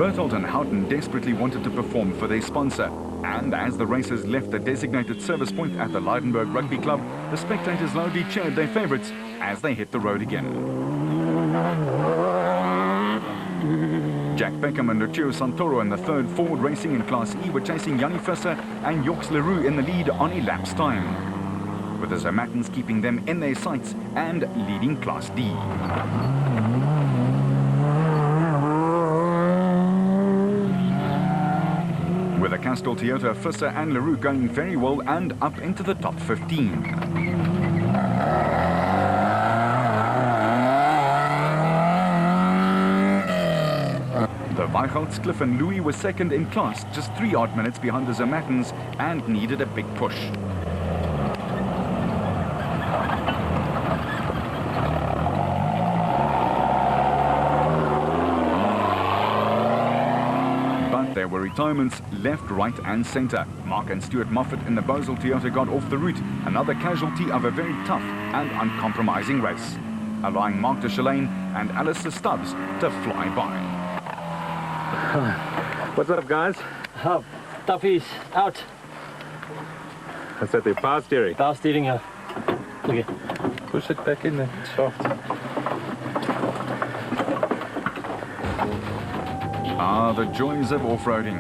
Berthold and Houghton desperately wanted to perform for their sponsor, and as the racers left the designated service point at the Leidenburg Rugby Club, the spectators loudly cheered their favourites as they hit the road again. Jack Beckham and Lucio Santoro in the third Ford Racing in Class E were chasing Yanni Visser and Yorks Leroux in the lead on elapsed time, with the Zermattens keeping them in their sights and leading Class D. With the Castle Toyota, Visser and Leroux going very well and up into the top 15. The Weichholz, Cliff and Louis were second in class, just 3 odd minutes behind the Zermattens, and needed a big push. There were retirements left, right and centre. Mark and Stuart Moffat in the Bosel Toyota got off the route, another casualty of a very tough and uncompromising race, allowing Mark de Chalane and Alistair Stubbs to fly by. What's up, guys? Oh, Duffy's out. What's that, the power steering? Power steering, yeah. Okay. Push it back in there, it's soft. Ah, the joys of off-roading.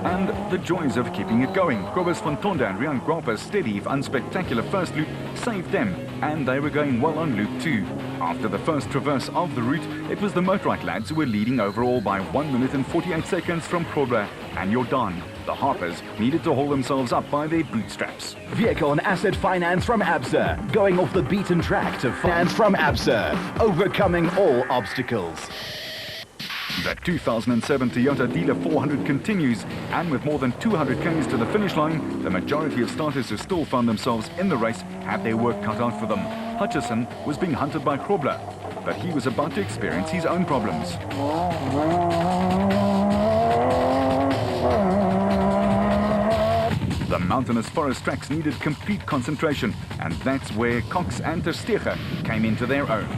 And the joys of keeping it going. Kobus van Tonda and Rian Grapper's steady, unspectacular first loop saved them, and they were going well on loop 2. After the first traverse of the route, it was the Motorrad lads who were leading overall by 1 minute and 48 seconds from Cobra and Jordan. The Harpers needed to hold themselves up by their bootstraps. Vehicle and asset finance from ABSA. Going off the beaten track to finance from ABSA. Overcoming all obstacles. The 2007 Toyota Dealer 400 continues, and with more than 200 Ks to the finish line, the majority of starters who still found themselves in the race had their work cut out for them. Hutchison was being hunted by Krobler, but he was about to experience his own problems. The mountainous forest tracks needed complete concentration, and that's where Cox and Ter Stege came into their own.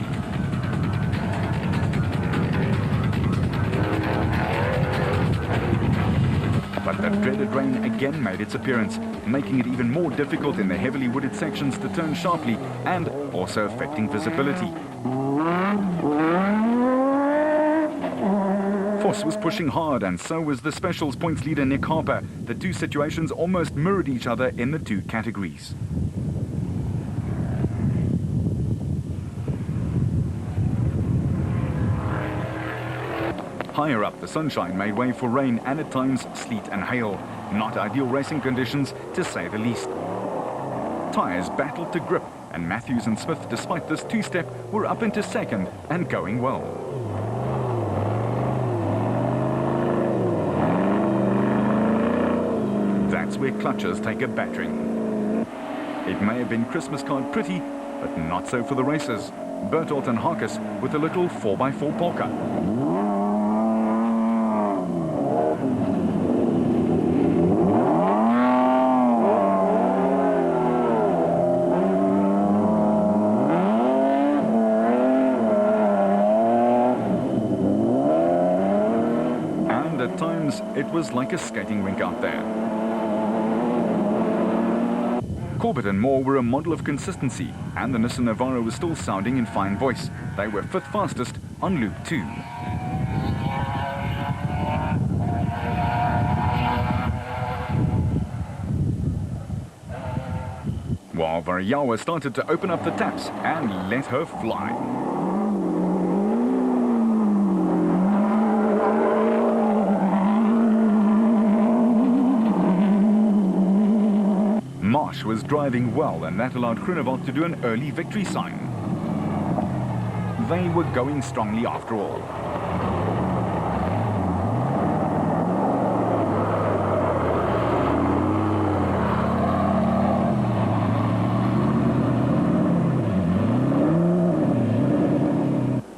But the dreaded rain again made its appearance, making it even more difficult in the heavily wooded sections to turn sharply and also affecting visibility. Voss was pushing hard, and so was the Specials points leader Nick Harper. The two situations almost mirrored each other in the two categories. Higher up, the sunshine made way for rain and at times sleet and hail. Not ideal racing conditions, to say the least. Tyres battled to grip, and Matthews and Smith, despite this two-step, were up into second and going well. That's where clutches take a battering. It may have been Christmas card pretty, but not so for the racers. Berthold and Harkes with a little 4x4 polka. It was like a skating rink out there. Corbett and Moore were a model of consistency, and the Nissan Navara was still sounding in fine voice. They were 5th fastest on loop 2. While Variawa started to open up the taps and let her fly. Marsh was driving well, and that allowed Groenewald to do an early victory sign. They were going strongly after all.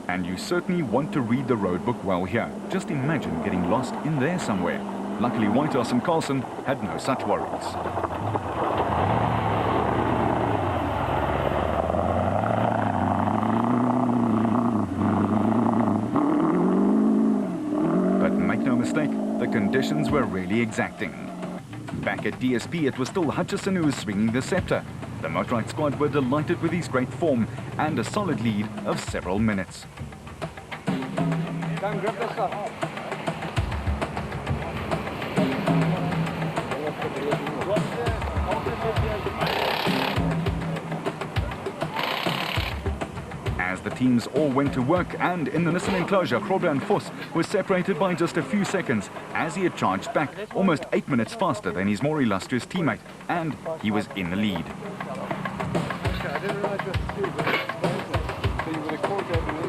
And you certainly want to read the road book well here. Just imagine getting lost in there somewhere. Luckily, Whitehouse and Carlson had no such worries. mistake, the conditions were really exacting. Back at DSP, it was still Hutchison who was swinging the scepter. The Motorrad squad were delighted with his great form and a solid lead of several minutes. As the teams all went to work, and in the Nissan enclosure, Grobler and Vos were separated by just a few seconds as he had charged back almost 8 minutes faster than his more illustrious teammate, and he was in the lead.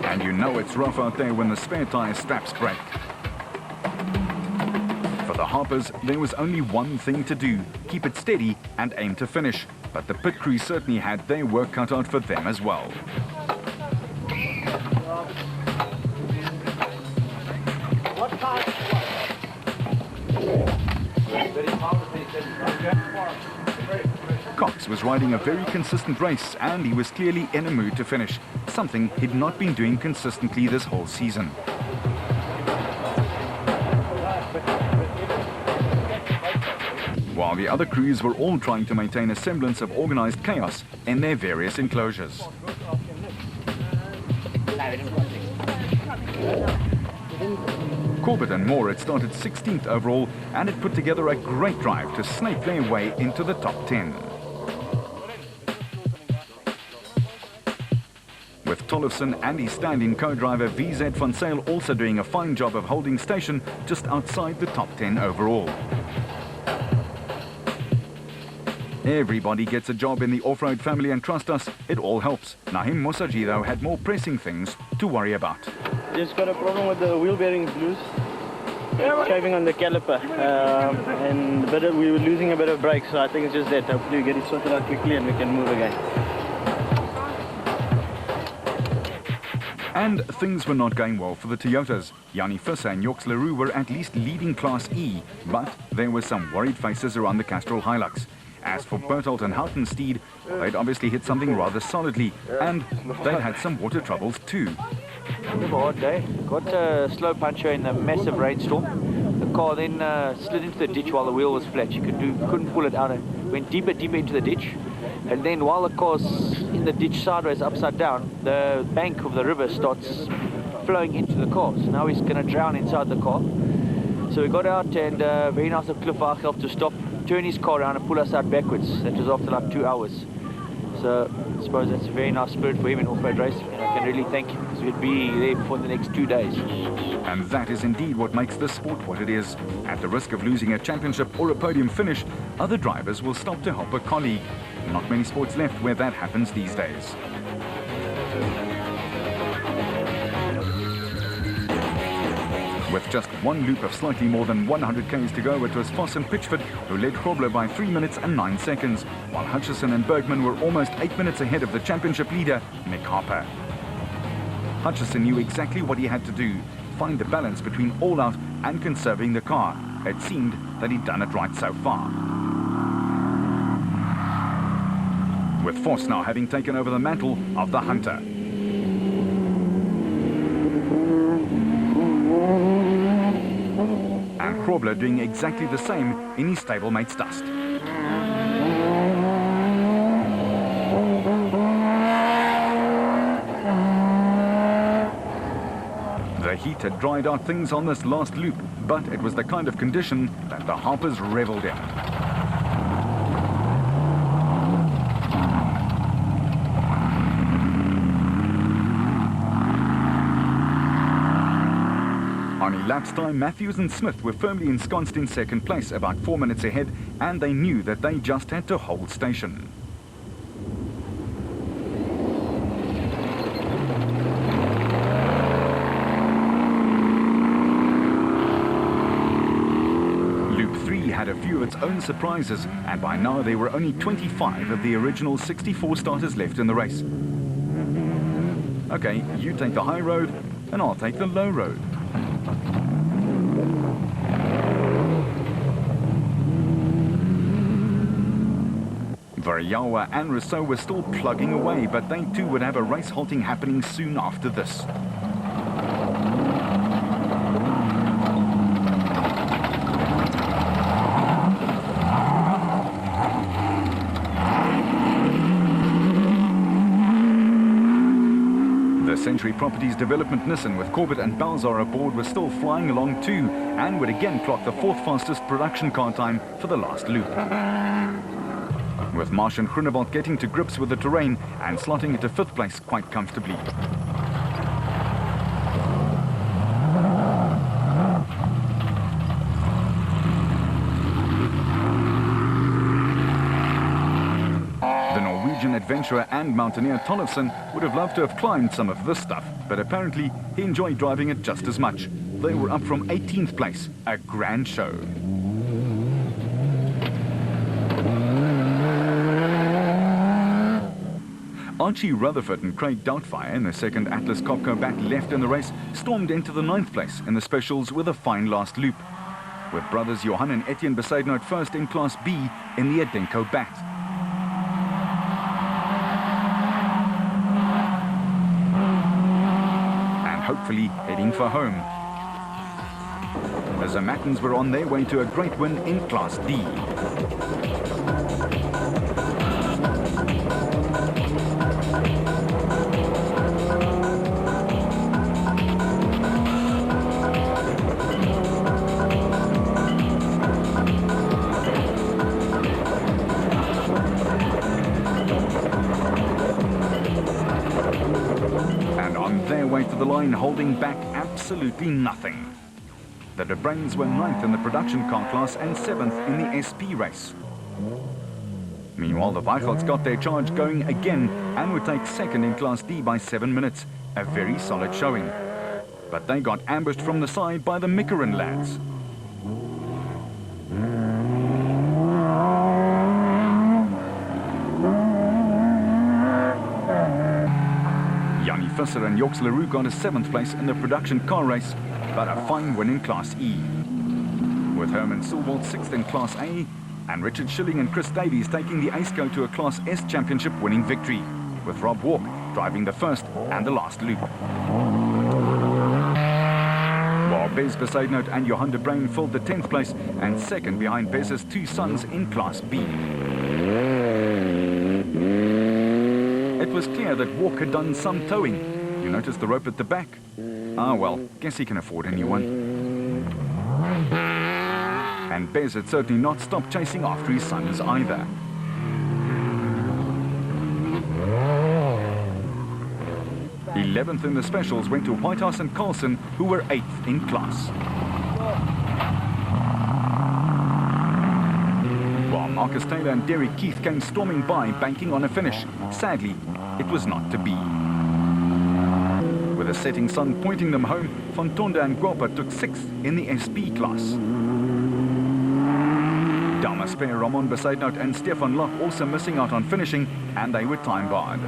And you know it's rough out there when the spare tire straps break. For the Harpers, there was only one thing to do: keep it steady and aim to finish. But the pit crew certainly had their work cut out for them as well. Cox was riding a very consistent race, and he was clearly in a mood to finish, something he'd not been doing consistently this whole season. While the other crews were all trying to maintain a semblance of organized chaos in their various enclosures. Corbett and Moore had started 16th overall and had put together a great drive to snake their way into the top 10. With Tollefson and his stand-in co-driver VZ van Sale also doing a fine job of holding station just outside the top 10 overall. Everybody gets a job in the off-road family, and trust us, it all helps. Naheem Mosaji, though, had more pressing things to worry about. Just got a problem with the wheel bearings loose, shaving on the caliper, and we were losing a bit of brake, so I think it's just that. Hopefully we get it sorted out quickly and we can move again. And things were not going well for the Toyotas. Yanni Visser and Joks Leroux were at least leading Class E, but there were some worried faces around the Castrol Hilux. As for Berthold and Houtensteed, well, they'd obviously hit something rather solidly, and they'd had some water troubles too. Bit of a hard day. Got a slow puncture in a massive rainstorm. The car then slid into the ditch while the wheel was flat. You couldn't pull it out. It went deeper into the ditch. And then while the car's in the ditch sideways, upside down, the bank of the river starts flowing into the car. So now he's going to drown inside the car. So we got out, and very nice of Cliff Archel to stop, turn his car around and pull us out backwards. That was after like 2 hours. So I suppose that's a very nice spirit for him in off-road racing, and I can really thank him, because we'd be there for the next 2 days. And that is indeed what makes this sport what it is. At the risk of losing a championship or a podium finish, other drivers will stop to help a colleague. Not many sports left where that happens these days. With just one loop of slightly more than 100 k's to go, it was Vos and Pitchford who led Grobler by 3 minutes and 9 seconds, while Hutchison and Bergman were almost 8 minutes ahead of the championship leader, Nick Harper. Hutchison knew exactly what he had to do: find the balance between all out and conserving the car. It seemed that he'd done it right so far. With Vos now having taken over the mantle of the Hunter. And Grobler doing exactly the same in his stablemate's dust. The heat had dried out things on this last loop, but it was the kind of condition that the Harpers revelled in. On elapsed time, Matthews and Smith were firmly ensconced in second place, about 4 minutes ahead, and they knew that they just had to hold station. Loop 3 had a few of its own surprises, and by now there were only 25 of the original 64 starters left in the race. Okay, you take the high road, and I'll take the low road. Variawa and Rousseau were still plugging away, but they too would have a race halting happening soon after this. The Century Properties Development Nissan with Corbett and Balzar aboard was still flying along too, and would again clock the 4th fastest production car time for the last loop. With Marsh and Groenewald getting to grips with the terrain and slotting into 5th place quite comfortably. Adventurer and mountaineer Tollefson would have loved to have climbed some of this stuff, but apparently he enjoyed driving it just as much. They were up from 18th place, a grand show. Archie Rutherford and Craig Doubtfire in the second Atlas Copco back left in the race stormed into the 9th place in the specials with a fine last loop, with brothers Johan and Etienne Besaidnout first in Class B in the Adenko Bat. Hopefully heading for home. The Zermattens were on their way to a great win in Class D. Holding back absolutely nothing. The De Bruins were 9th in the production car class and 7th in the SP race. Meanwhile, the Weichholts got their charge going again and would take 2nd in Class D by 7 minutes, a very solid showing. But they got ambushed from the side by the Mickerin lads. Visser and Yorks LaRue got a 7th place in the production car race, but a fine win in Class E. With Herman Silwald 6th in Class A, and Richard Schilling and Chris Davies taking the ACECO to a Class S championship winning victory, with Rob Walk driving the first and the last loop. While Bez Besaidnout and Johan de Bruin filled the 10th place and 2nd behind Bez's 2 sons in Class B. It was clear that Walk had done some towing. You notice the rope at the back? Ah well, guess he can afford a new one. And Bez had certainly not stopped chasing after his sons either. The 11th in the specials went to Whitehouse and Carlson, who were 8th in class. While Marcus Taylor and Derek Keith came storming by, banking on a finish. Sadly, it was not to be. With the setting sun pointing them home, Fontonda and Guapa took 6th in the SP class. Dalma Speer, Ramon Besaidnout and Stefan Locke also missing out on finishing, and they were time barred.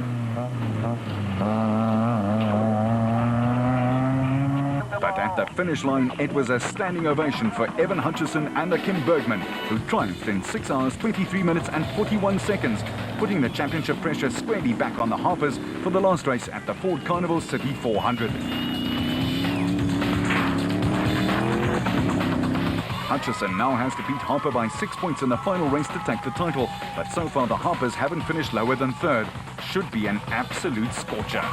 But at the finish line, it was a standing ovation for Evan Hutchison and Kim Bergman, who triumphed in 6 hours, 23 minutes and 41 seconds, putting the championship pressure squarely back on the Harpers for the last race at the Ford Carnival City 400. Hutchison now has to beat Harper by 6 points in the final race to take the title, but so far the Harpers haven't finished lower than 3rd. Should be an absolute scorcher.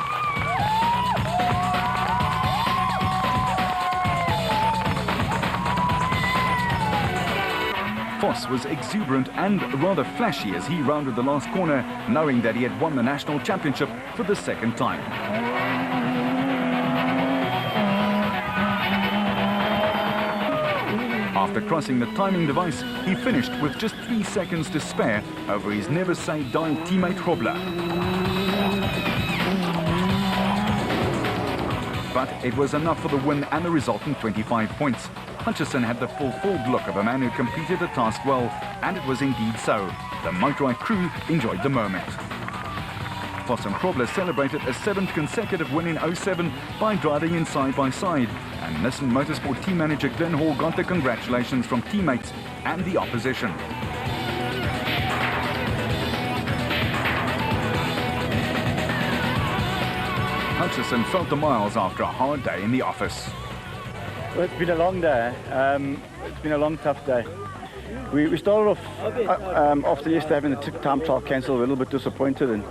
Voss was exuberant and rather flashy as he rounded the last corner, knowing that he had won the national championship for the 2nd time. After crossing the timing device, he finished with just 3 seconds to spare over his never-say-die teammate Grobler. But it was enough for the win and the resultant 25 points. Hutchison had the fulfilled look of a man who completed the task well, and it was indeed so. The Motorride crew enjoyed the moment. Voss and Grobler celebrated a 7th consecutive win in 07 by driving in side by side, and Nissan Motorsport team manager Glenn Hall got the congratulations from teammates and the opposition. Hutchison felt the miles after a hard day in the office. Well, it's been a long day. It's been a long, tough day. We started off after yesterday having the time trial cancelled, a little bit disappointed, and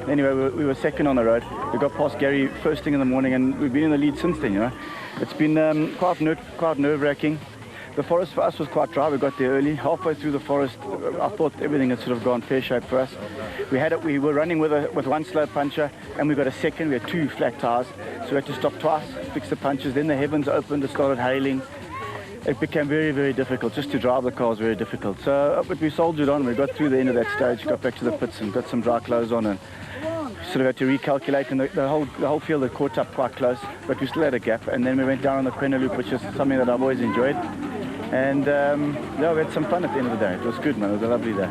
anyway we were second on the road. We got past Gary first thing in the morning, and we've been in the lead since then. You know, it's been quite nerve-wracking. The forest for us was quite dry. We got there early. Halfway through the forest, I thought everything had sort of gone pear-shaped for us. We were running with one slow puncher, and we got a second. We had 2 flat tires, so we had to stop twice, fix the punches. Then the heavens opened, it started hailing. It became very, very difficult. Just to drive the car was very difficult. So, but we soldiered on. We got through the end of that stage, got back to the pits and got some dry clothes on, and sort of had to recalculate. And the whole field had caught up quite close, but we still had a gap. And then we went down on the Quenna Loop, which is something that I've always enjoyed. And yeah, we had some fun at the end of the day. It was good, man. It was a lovely day.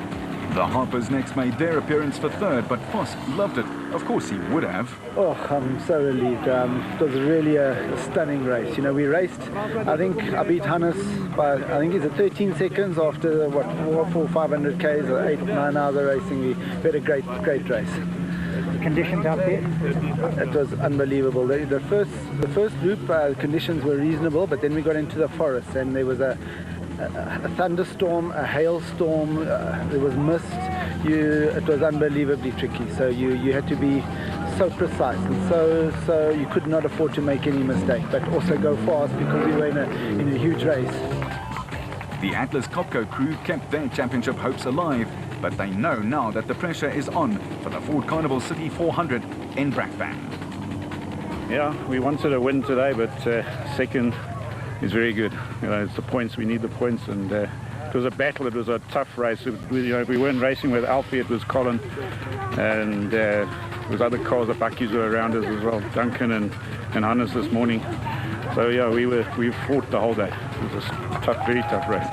The Harpers next made their appearance for third, but Voss loved it. Of course he would have. Oh, I'm so relieved. It was really a stunning race. You know, we raced, I think I beat Hannes by, I think it's 13 seconds after, what, 500 Ks or 8-9 hours of racing. We had a great race. The conditions out there? It was unbelievable. The first loop, conditions were reasonable, but then we got into the forest and there was a thunderstorm, a hailstorm, there was mist. It was unbelievably tricky. So you had to be so precise, and so you could not afford to make any mistake, but also go fast because we were in a huge race. The Atlas Copco crew kept their championship hopes alive, but they know now that the pressure is on for the Ford Carnival City 400 in Brakpan. Yeah, we wanted a win today, but second is very good. You know, it's the points. We need the points, and it was a battle. It was a tough race. We weren't racing with Alfie. It was Colin, and there was other cars. The Buckies were around us as well. Duncan and Hannes this morning. So yeah, we fought the whole day. It was a tough, very tough race.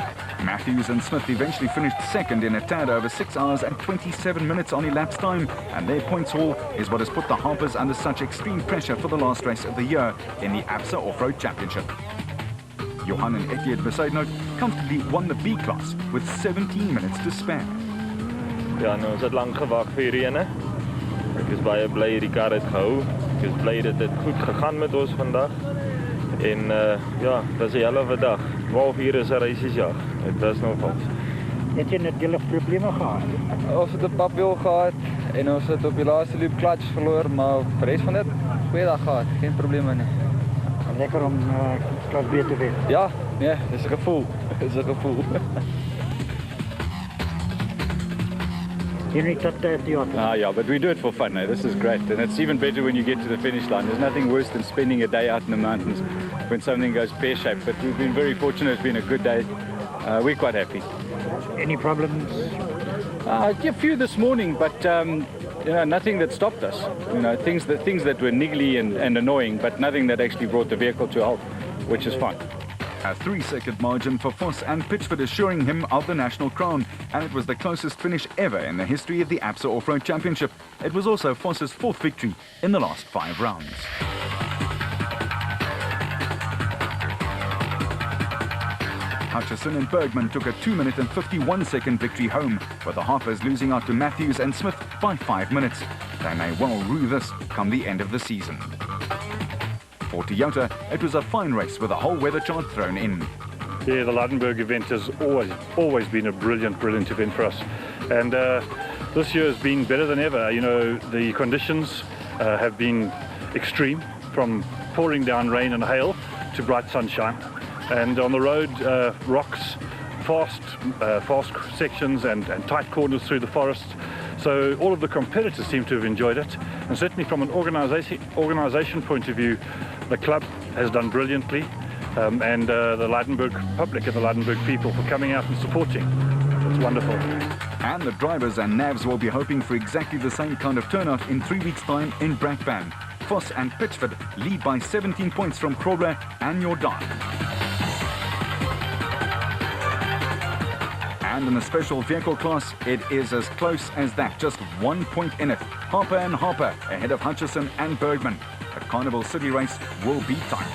Matthews and Smith eventually finished second in a tad over 6 hours and 27 minutes on elapsed time, and their points haul is what has put the Harpers under such extreme pressure for the last race of the year in the ABSA Off-Road Championship. Johan and Etienne Besaidnout comfortably won the B class with 17 minutes to spare. Ja, nou ons het lang gewag vir hierdie ene. Ek is baie bly hierdie kar het gehou. Ek is bly dat dit goed gegaan met ons vandag. En ja, dit was 'n hele dag. 12 uur is 'n reisjesjag. Dit was nou vals. Het jy natuurlijk probleme gehad? Ons het 'n papwiel gehad en ons het op die laaste loop clutch verloor, maar vir res van dit goeie dag gehad, geen probleme nie. Lekker om klas B te wen. Ja, nee, dis 'n gevoel. Dis 'n gevoel. Yeah, but we do it for fun. This is great, and it's even better when you get to the finish line. There's nothing worse than spending a day out in the mountains when something goes pear-shaped. But we've been very fortunate. It's been a good day. We're quite happy. Any problems? A few this morning, but you know, nothing that stopped us. You know, things that were niggly and annoying, but nothing that actually brought the vehicle to a halt, which is fine. A 3-second margin for Voss and Pitchford assuring him of the national crown, and it was the closest finish ever in the history of the ABSA Off-Road Championship. It was also Voss's 4th victory in the last 5 rounds. Hutchison and Bergman took a 2-minute and 51-second victory home, with the Harpers losing out to Matthews and Smith by 5 minutes. They may well rue this come the end of the season. For Toyota, it was a fine race with a whole weather chart thrown in. Yeah, the Lydenburg event has always been a brilliant event for us, and this year has been better than ever. You know, the conditions have been extreme, from pouring down rain and hail to bright sunshine, and on the road, rocks, fast sections and tight corners through the forest. So all of the competitors seem to have enjoyed it, and certainly from an organisation point of view, the club has done brilliantly, and the Lydenburg public and the Lydenburg people for coming out and supporting. It's wonderful. And the drivers and navs will be hoping for exactly the same kind of turnout in 3 weeks' time in Brakpan. Voss and Pitchford lead by 17 points from Krobler and Jordan. And in the special vehicle class, it is as close as that, just 1 point in it. Harper and Harper ahead of Hutchison and Bergman. The Carnival City race will be tight.